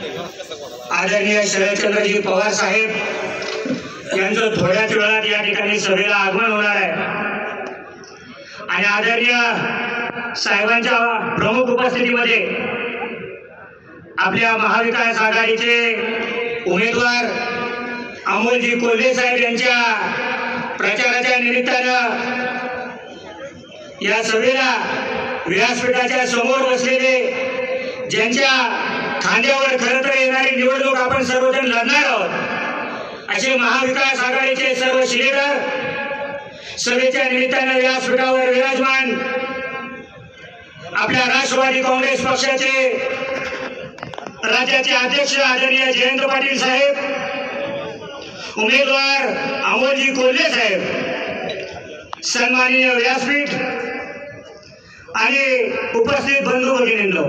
आदरणीय शरदचंद्रजी पवार साहेब यांचं थोड्याच वेळात या ठिकाणी सभेला आगमन होणार आहे आणि आदरणीय साहेबांच्या प्रमुख उपस्थितीमध्ये आपल्या महाविकास आघाडीचे उमेदवार अमोलजी कोल्हे साहेब यांच्या प्रचाराच्या निमित्तानं या सभेला व्यासपीठाच्या समोर बसलेले ज्यांच्या खांद्यावर खरं तर येणारी निवडणूक आपण सर्वजण लढणार आहोत असे महाविकास आघाडीचे सर्व शिलेदार सभेच्या निमित्तानं व्यासपीठावर विराजमान आपल्या राष्ट्रवादी काँग्रेस पक्षाचे राज्याचे अध्यक्ष आदरणीय जयंत पाटील साहेब, उमेदवार अमोलजी कोल्हे साहेब, सन्माननीय व्यासपीठ आणि उपस्थित बंधू भगिनींनो,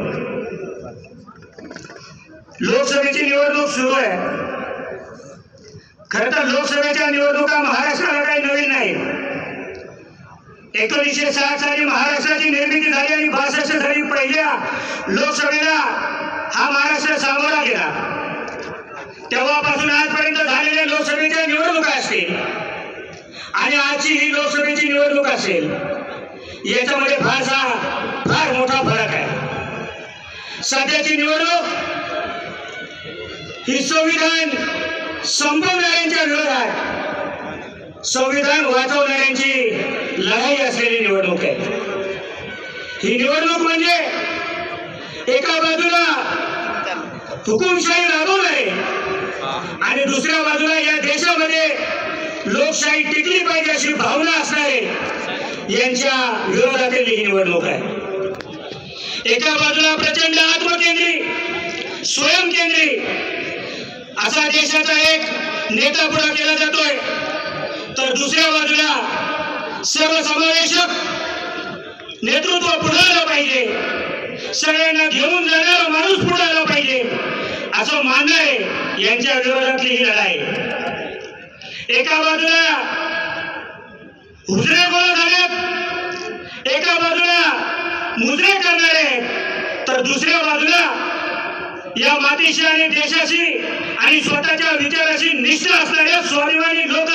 लोकसभेची निवडणूक सुरू आहे। खरं तर लोकसभेच्या निवडणुका महाराष्ट्राला काही नवीन नाही। 1960 साली महाराष्ट्राची निर्मिती झाली आणि 62 साली पहिल्या लोकसभेला हा महाराष्ट्र सामोरा गेला। तेव्हापासून आजपर्यंत झालेल्या लोकसभेच्या निवडणुका असतील आणि आजची ही लोकसभेची निवडणूक असेल याच्यामध्ये फार मोठा फरक आहे। सध्याची निवडणूक ही संविधान संपवणाऱ्यांच्या विरोधात संविधान वाचवणाऱ्यांची लढाई असलेली निवडणूक आहे। ही निवडणूक म्हणजे एका बाजूला हुकुमशाही राबवणारे आणि दुसऱ्या बाजूला या देशामध्ये लोकशाही टिकली पाहिजे अशी भावना असणारे यांच्या विरोधातील ही निवडणूक आहे। एका बाजूला प्रचंड आत्मकेंद्री स्वयंकेंद्री असा देशाचा एक नेता पुढा केला जातोय, तर दुसऱ्या बाजूला सर्वसमावेशक नेतृत्व पुढे आलं पाहिजे, सगळ्यांना घेऊन जाणारा माणूस पुढे आला पाहिजे असं मानणारे यांच्या विरोधातली ही लढाई। एका बाजूला हुजरे गोळा झालेत, एका बाजूला मुजरे करणारे, तर दुसऱ्या बाजूला या मातीशी आणि देशाशी आणि स्वतःच्या विचाराशी निष्ठा असणाऱ्या स्वाभिमानी लोक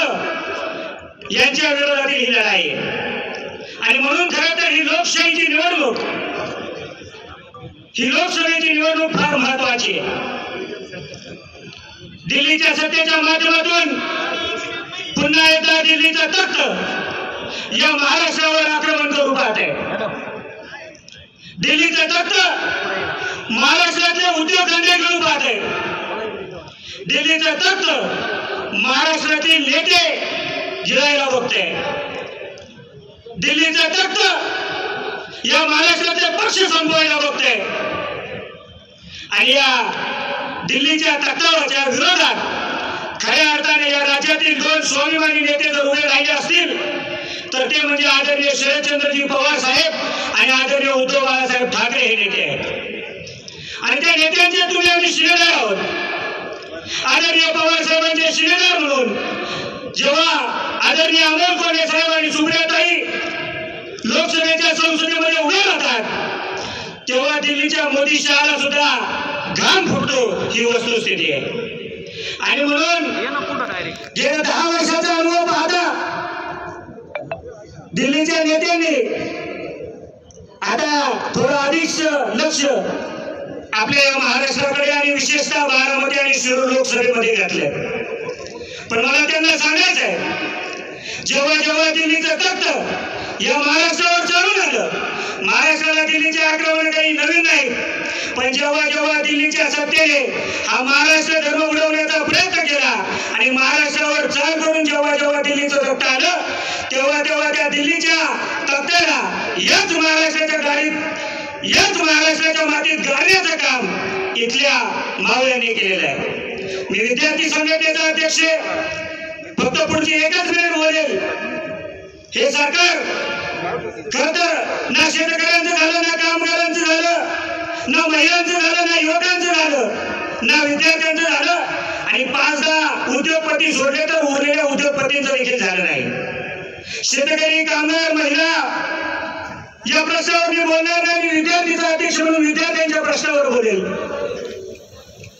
यांच्या विरोधातील ही लढाई आहे। आणि म्हणून खरं तर ही लोकशाहीची निवडणूक, ही लोकसभेची निवडणूक फार महत्वाची आहे। दिल्लीच्या सत्तेच्या माध्यमातून पुन्हा एकदा दिल्लीचं तख्त या महाराष्ट्रावर आक्रमण करू पाहते। दिल्लीचं तख्त महाराष्ट्रातले उद्योगधंदे घेऊ पाहते। दिल्लीचं तख्त महाराष्ट्रातील नेते गिळायला बघते। दिल्लीचं तख्त या महाराष्ट्रातले पक्ष संपवायला बघते आणि या दिल्लीच्या तख्तावरच्या विरोधात खऱ्या अर्थाने या राज्यातील दोन स्वाभिमानी नेते जर उभे राहिले असतील तर ते म्हणजे आदरणीय शरदचंद्रजी पवार साहेब आणि आदरणीय उद्धव बाळासाहेब ठाकरे हे नेते आहेत। आणि त्या नेत्यांचे तुम्ही आम्ही शिलेदार आहोत। आदरणीय पवार साहेबांचे शिलेदार म्हणून जेव्हा आदरणीय अमोल कोल्हे साहेब आणि सुप्रियाताई लोकसभेच्या संसदेमध्ये उभे राहतात तेव्हा दिल्लीच्या मोदी शहाला सुद्धा घाम फुटतो, ही वस्तुस्थिती आहे। आणि म्हणून गेल्या 10 वर्षाचा अनुभव पाहता दिल्लीच्या नेत्यांनी आता थोडं अधिक लक्ष आपल्या या महाराष्ट्राकडे आणि विशेषतः बारामती आणि शिरूर लोकसभेमध्ये घातले। पण मला त्यांना सांगायचं आहे, जेव्हा जेव्हा दिल्लीचं तख्त या महाराष्ट्रावर चढून आलं, महाराष्ट्राला दिल्लीचे आक्रमण काही नवीन नाही, पण जेव्हा जेव्हा दिल्लीच्या सत्तेने हा महाराष्ट्र धर्म उडवण्याचा प्रयत्न केला आणि महाराष्ट्रावर चाल करून जेव्हा जेव्हा दिल्लीचं तख्त आलं तेव्हा तेव्हा त्या दिल्लीच्या तख्ताला याच महाराष्ट्राच्या गाडीत, याच महाराष्ट्राच्या मातीत गाडण्याचं काम इथल्या मावळ्यांनी केलेलं आहे। मी विद्यार्थी संघटनेचा अध्यक्ष, फक्त पुढची एकच मिनिट बोलेल। हे सरकार खरं तर ना शेतकऱ्यांचं झालं, ना कामगारांचं झालं, ना महिलांचं झालं, ना युवकांचं झालं, ना विद्यार्थ्यांचं झालं आणि 5-10 उद्योगपती सोडले तर उरलेल्या उद्योगपतींचं देखील झालं नाही। शेतकरी, कामगार, महिला या प्रश्नावर मी बोलणार नाही। विद्यार्थीचा अध्यक्ष म्हणून विद्यार्थ्यांच्या प्रश्नावर बोलेल।